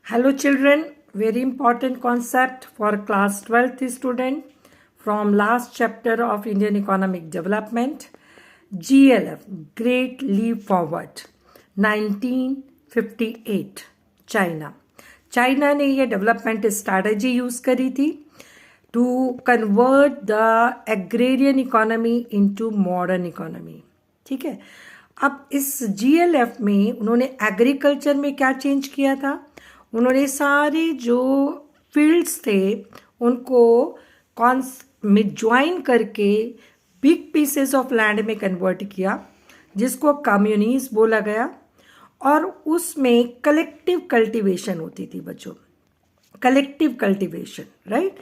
Hello children, very important concept for class 12th student from last chapter of Indian Economic Development. GLF, Great Leap Forward, 1958, China ने ये development strategy use करी थी to convert the agrarian economy into modern economy. ठीक है, अब इस GLF में उन्होंने एग्रीकल्चर में क्या चेंज किया था. उन्होंने सारे जो फील्ड्स थे उनको में ज्वाइन करके बिग पीसेस ऑफ लैंड में कन्वर्ट किया, जिसको कम्युनिटीज बोला गया. और उसमें कलेक्टिव कल्टीवेशन होती थी बच्चों, कलेक्टिव कल्टीवेशन, राइट.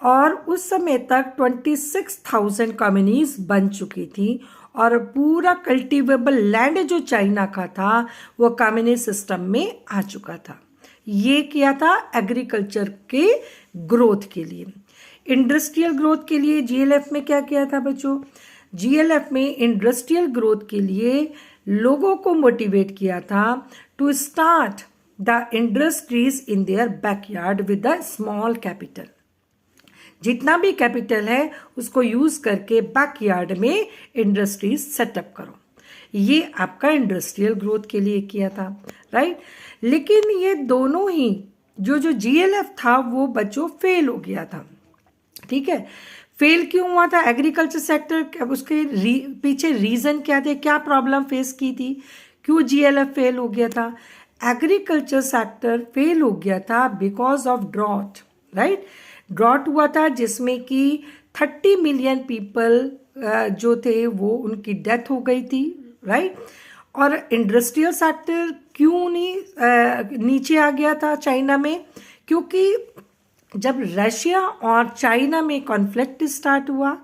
और उस समय तक 26,000 कम्युनिटीज बन चुकी थी और पूरा कल्टीवेबल लैंड जो चाइना का था वो कम्युनिस्ट सिस्टम में आ चुका था. ये किया था एग्रीकल्चर के ग्रोथ के लिए. इंडस्ट्रियल ग्रोथ के लिए GLF में क्या किया था बच्चों. GLF में इंडस्ट्रियल ग्रोथ के लिए लोगों को मोटिवेट किया था to start the industries in their backyard with the small capital. जितना भी कैपिटल है उसको यूज करके बैकयार्ड में इंडस्ट्रीज सेटअप करो. ये आपका इंडस्ट्रियल ग्रोथ के लिए किया था, राइट. लेकिन ये दोनों ही जो GLF था वो बच्चों फेल हो गया था. ठीक है, फेल क्यों हुआ था एग्रीकल्चर सेक्टर, उसके पीछे रीजन क्या थे, क्या प्रॉब्लम फेस की थी, क्यों GLF फेल हो गया था. एग्रीकल्चर सेक्टर फेल हो गया था because of drought, right. Drought हुआ था जिसमें कि 30 मिलियन पीपल जो थे वो उनकी डेथ हो गई थी, राइट. और इंडस्ट्रियल सेक्टर क्यों नहीं नीचे आ गया था चाइना में, क्योंकि जब रशिया और चाइना में कॉन्फ्लिक्ट स्टार्ट हुआ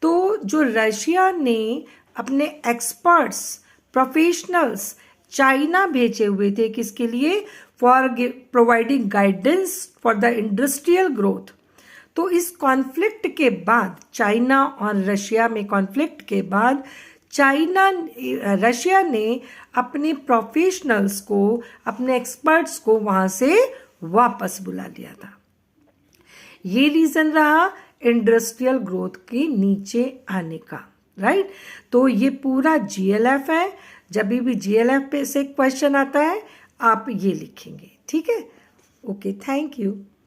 तो जो रशिया ने अपने एक्सपर्ट्स प्रोफेशनल्स चाइना भेजे हुए थे किसके लिए, for providing guidance for the industrial growth. तो इस कॉन्फ्लिक्ट के बाद, चाइना और रशिया में कॉन्फ्लिक्ट के बाद, रशिया ने अपने प्रोफेशनल्स को, अपने एक्सपर्ट्स को वहाँ से वापस बुला लिया था. ये रीज़न रहा इंडस्ट्रियल ग्रोथ के नीचे आने का, राइट. तो ये पूरा GLF है. जब भी GLF पे से क्वेश्चन आता है आप ये लिखेंगे. ठीक है, ओके, थैंक यू.